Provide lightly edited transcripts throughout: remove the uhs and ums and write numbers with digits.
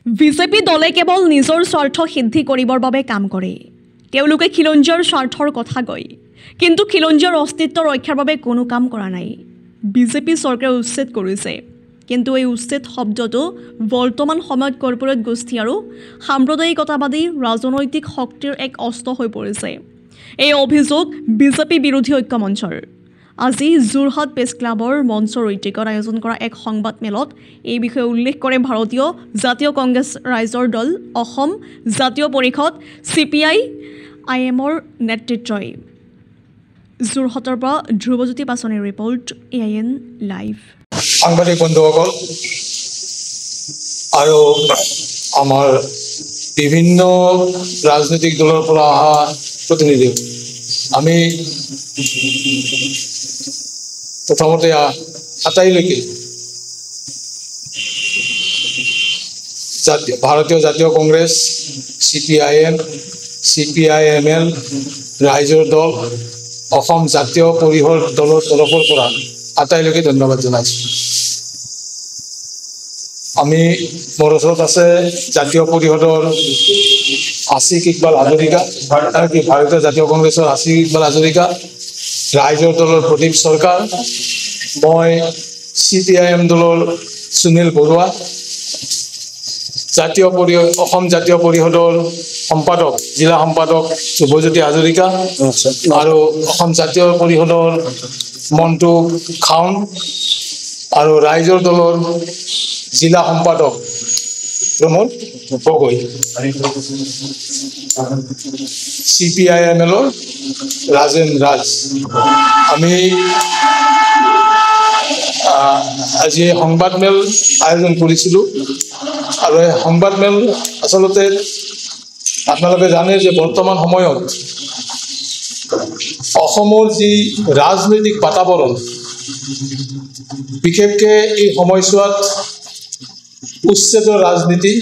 BJP দলে কেৱল নিজৰ স্বাৰ্থ সিদ্ধি কৰিবৰ বাবে কাম কৰে। তেওঁলোকে খিলঞ্জীয়াৰ স্বাৰ্থৰ কথা কয়, কিন্তু খিলঞ্জীয়াৰ অস্তিত্ব ৰক্ষাৰ বাবে কোনো কাম কৰা নাই। বিজেপি চৰকাৰে উচ্ছেদ কৰিছে, কিন্তু এই উচ্ছেদ শব্দটো বৰ্তমান সময়ত কৰ্পোৰেট গোষ্ঠী আৰু সাম্প্ৰদায়িকতাবাদী ৰাজনৈতিক শক্তিৰ এক অস্ত্ৰ হৈ পৰিছে। এই অভিযোগ বিজেপি বিৰোধী ঐক্য মঞ্চৰ। আজি যোৰহাট প্ৰেছ ক্লাবৰ মঞ্চৰ ঐতিকত আয়োজন কৰা এক সংবাদমেলত এই বিষয়ে উল্লেখ কৰে ভাৰতীয় জাতীয় কংগ্ৰেছ ৰাইজৰ দল অসম জাতীয় পৰিষদ CPI-IMৰ নেতৃত্বই। যোৰহাটৰ পৰা ধ্ৰুৱজ্যোতি পাছনিৰ ৰিপৰ্ট, AIN লাইভ। সাংবাদিক বন্ধুসকল আৰু আমাৰ বিভিন্ন ৰাজনৈতিক দলৰ পৰা অহা প্ৰতিনিধি, আমি প্ৰথমতে আটাইলৈকে ভাৰতীয় জাতীয় কংগ্ৰেছ CPI-M, CPI-ML ৰাইজৰ দল অসম জাতীয় পৰিষদ দলৰ তৰফৰ পৰা আটাইলৈকে ধন্যবাদ জনাইছোঁ। আমি মোৰ ওচৰত আছে জাতীয় পৰিষদৰ আশিক ইকবাল হাজৰিকা, ভাৰতীয় জাতীয় কংগ্ৰেছৰ আশিক ইকবাল হাজৰিকা, ৰাইজৰ দলৰ প্ৰদীপ চৰকাৰ, মই CPI-M দলৰ সুনীল বৰুৱা, অসম জাতীয় পৰিষদৰ সম্পাদক জিলা সম্পাদক ধ্ৰুৱজ্যোতি হাজৰিকা আৰু অসম জাতীয় পৰিষদৰ মণ্টু খাউন আৰু ৰাইজৰ দলৰ জিলা সম্পাদক প্ৰমোদ গগৈ, CPI-MLৰ ৰাজেন ৰাজ। আমি আজি সংবাদমেল আয়োজন কৰিছিলোঁ আৰু এই সংবাদমেল আচলতে আপোনালোকে জানে যে বৰ্তমান সময়ত অসমৰ যি ৰাজনৈতিক বাতাবৰণ, বিশেষকৈ এই সময়ছোৱাত উচ্ছেদৰ ৰাজনীতি,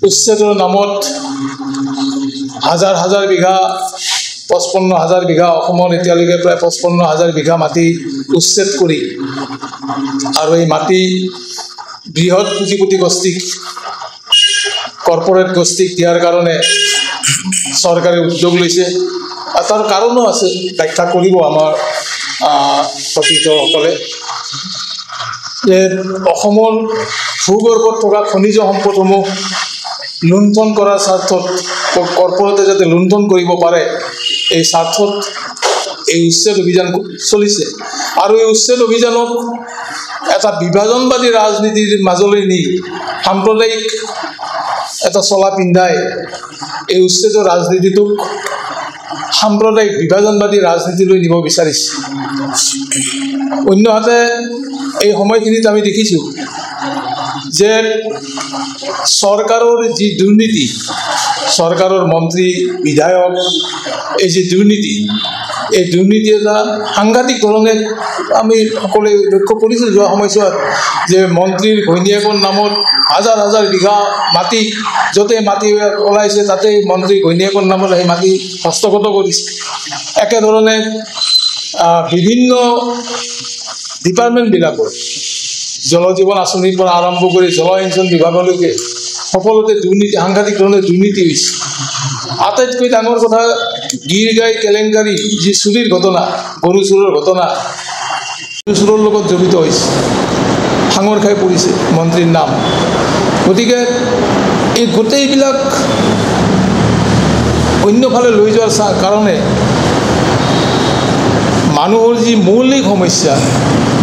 উচ্ছেদৰ নামত হাজাৰ হাজাৰ বিঘা 55,000 বিঘা অসমৰ এতিয়ালৈকে প্ৰায় 55,000 বিঘা মাটি উচ্ছেদ কৰি আৰু এই মাটি বৃহৎ পুঁজিপতি গোষ্ঠীক, কৰ্পোৰেট গোষ্ঠীক দিয়াৰ কাৰণে চৰকাৰে উদ্যোগ লৈছে। তাৰ কাৰণো আছে, ব্যাখ্যা কৰিব আমাৰ সতীৰ্থসকলে, যে অসমৰ ভূগৰ্ভত থকা খনিজ সম্পদসমূহ লুণ্ঠন কৰাৰ স্বাৰ্থত, কৰ্পোৰেটে যাতে লুণ্ঠন কৰিব পাৰে এই স্বাৰ্থত এই উচ্ছেদ অভিযান চলিছে। আৰু এই উচ্ছেদ অভিযানক এটা বিভাজনবাদী ৰাজনীতিৰ মাজলৈ নি সাম্প্ৰদায়িক এটা চলা পিন্ধাই এই উচ্ছেদৰ ৰাজনীতিটোক সাম্প্ৰদায়িক বিভাজনবাদী ৰাজনীতিলৈ নিব বিচাৰিছে। অন্যহাতে এই সময়খিনিত আমি দেখিছোঁ যে চৰকাৰৰ যি দুৰ্নীতি, চৰকাৰৰ মন্ত্ৰী বিধায়ক এই যি দুৰ্নীতি, এই দুৰ্নীতি এটা সাংঘাতিক ধৰণে আমি সকলোৱে লক্ষ্য কৰিছোঁ যোৱা সময়ছোৱাত, যে মন্ত্ৰীৰ ঘৈণীয়েকৰ নামত হাজাৰ হাজাৰ বিঘা মাটি, য'তে মাটি ওলাইছে তাতেই মন্ত্ৰীৰ ঘৈণীয়েকৰ নামত সেই মাটি হস্তগত কৰিছে। একেধৰণে বিভিন্ন ডিপাৰ্টমেণ্টবিলাকৰ জল জীৱন আঁচনিৰ পৰা আৰম্ভ কৰি জলসিঞ্চন বিভাগলৈকে সকলোতে দুৰ্নীতি, সাংঘাতিক ধৰণে দুৰ্নীতি হৈছে। আটাইতকৈ ডাঙৰ কথা, গীৰগাই কেলেংকাৰী যি চুৰিৰ ঘটনা, গৰু চুৰৰ ঘটনা, গৰু চুৰৰ লগত জড়িত হৈছে, সাঙৰ খাই পৰিছে মন্ত্ৰীৰ নাম। গতিকে এই গোটেইবিলাক অন্যফালে লৈ যোৱাৰ কাৰণে মানুহৰ যি মৌলিক সমস্যা,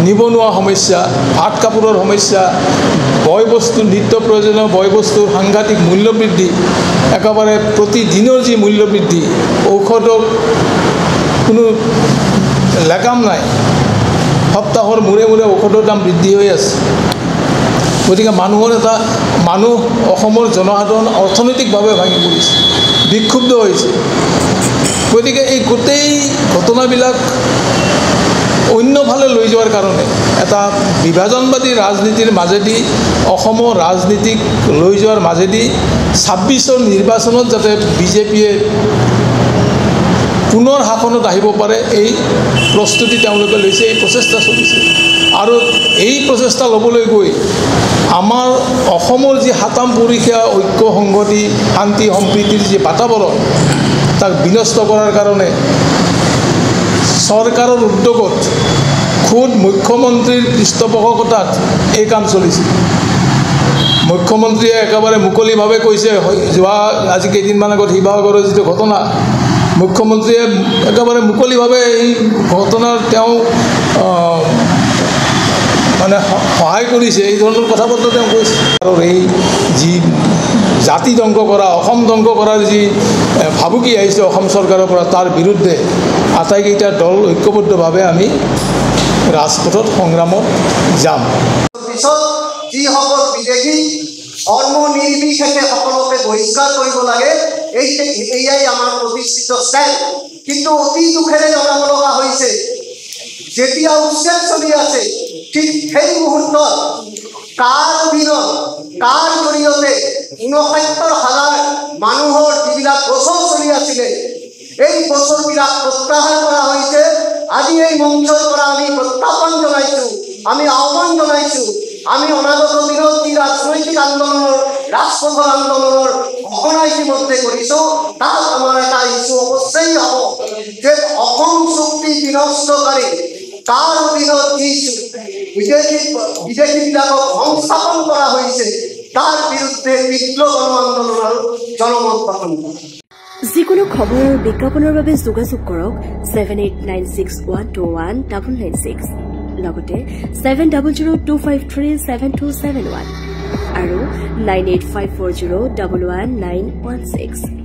নিবনুৱা সমস্যা, ভাত কাপোৰৰ সমস্যা, বয় বস্তু, নিত্য প্ৰয়োজনীয় বয় বস্তুৰ সাংঘাতিক মূল্যবৃদ্ধি, একেবাৰে প্ৰতিদিনৰ যি মূল্যবৃদ্ধি, ঔষধৰ কোনো লেকাম নাই, সপ্তাহৰ মূৰে মূৰে ঔষধৰ দাম বৃদ্ধি হৈ আছে। গতিকে মানুহ অসমৰ জনসাধাৰণ অৰ্থনৈতিকভাৱে ভাঙি পৰিছে, বিক্ষুব্ধ হৈছে। গতিকে এই গোটেই ঘটনাবিলাক অন্যফালে লৈ যোৱাৰ কাৰণে এটা বিভাজনবাদী ৰাজনীতিৰ মাজেদি অসমৰ ৰাজনীতিক লৈ যোৱাৰ মাজেদি 26ৰ নিৰ্বাচনত যাতে বিজেপিয়ে পুনৰ শাসনত আহিব পাৰে, এই প্ৰস্তুতি তেওঁলোকে লৈছে, এই প্ৰচেষ্টা চলিছে। আৰু এই প্ৰচেষ্টা ল'বলৈ গৈ আমাৰ অসমৰ যি সাতাম পৰীক্ষা ঐক্য সংগতি শান্তি সম্প্ৰীতিৰ যি বাতাবৰণ তাক বিনষ্ট কৰাৰ কাৰণে চৰকাৰৰ উদ্যোগত খুদ মুখ্যমন্ত্ৰীৰ পৃষ্ঠপোষকতাত এই কাম চলিছিল। মুখ্যমন্ত্ৰীয়ে একেবাৰে মুকলিভাৱে কৈছে, যোৱা আজি কেইদিনমান আগত শিৱসাগৰৰ যিটো ঘটনা, মুখ্যমন্ত্ৰীয়ে একেবাৰে মুকলিভাৱে এই ঘটনাৰ তেওঁ মানে সহায় কৰিছে, এই ধৰণৰ কথা বতৰা তেওঁ কৈছে। আৰু এই যি জাতি ধ্বংস কৰা, অসম ধ্বংস কৰাৰ যি ভাবুকি আহিছে অসম চৰকাৰৰ পৰা, তাৰ বিৰুদ্ধে আটাইকেইটা দল ঐক্যবদ্ধভাৱে আমি ৰাজপথত সংগ্ৰামত যাম। পিছত যিসকল বিদেশী ধৰ্ম নিৰ্বিশেষে সকলোকে বহিষ্কাৰ কৰিব লাগে, এয়াই আমাৰ প্ৰতিষ্ঠিত ষ্টেপ। কিন্তু অতি দুখেৰে জনাব লগা হৈছে, যেতিয়া উচ্ছেদ চলি আছে ঠিক সেই মুহূৰ্তত কাৰ অধীনত, কাৰ জৰিয়তে ৬৯,০০০ মানুহৰ যিবিলাক বছৰ চলি আছিলে, এই বছৰবিলাক প্ৰত্যাহাৰ কৰা হৈছে। আজি এই মঞ্চৰ পৰা আমি প্ৰত্যাহ্বান জনাইছোঁ, আমি আহ্বান জনাইছোঁ, আমি অনাগত দিনত যি ৰাজনৈতিক আন্দোলনৰ, ৰাজপথৰ আন্দোলনৰ ঘোষণা ইতিমধ্যে কৰিছোঁ, তাত আমাৰ এটা ইছ্যু অৱশ্যেই হ'ব যে অসম চুক্তি বিনষ্টকাৰী কাৰ অধীনত যি বিদেশীবিলাকক সংস্থাপন কৰা হৈছে তাৰ বিৰুদ্ধে তীব্ৰ গণ আন্দোলন আৰু জনমত গঠন কৰা। যিকোনো খবৰ আৰু বিজ্ঞাপনৰ বাবে যোগাযোগ কৰক 7896121996 লগতে 7002537271 আৰু 9854011916।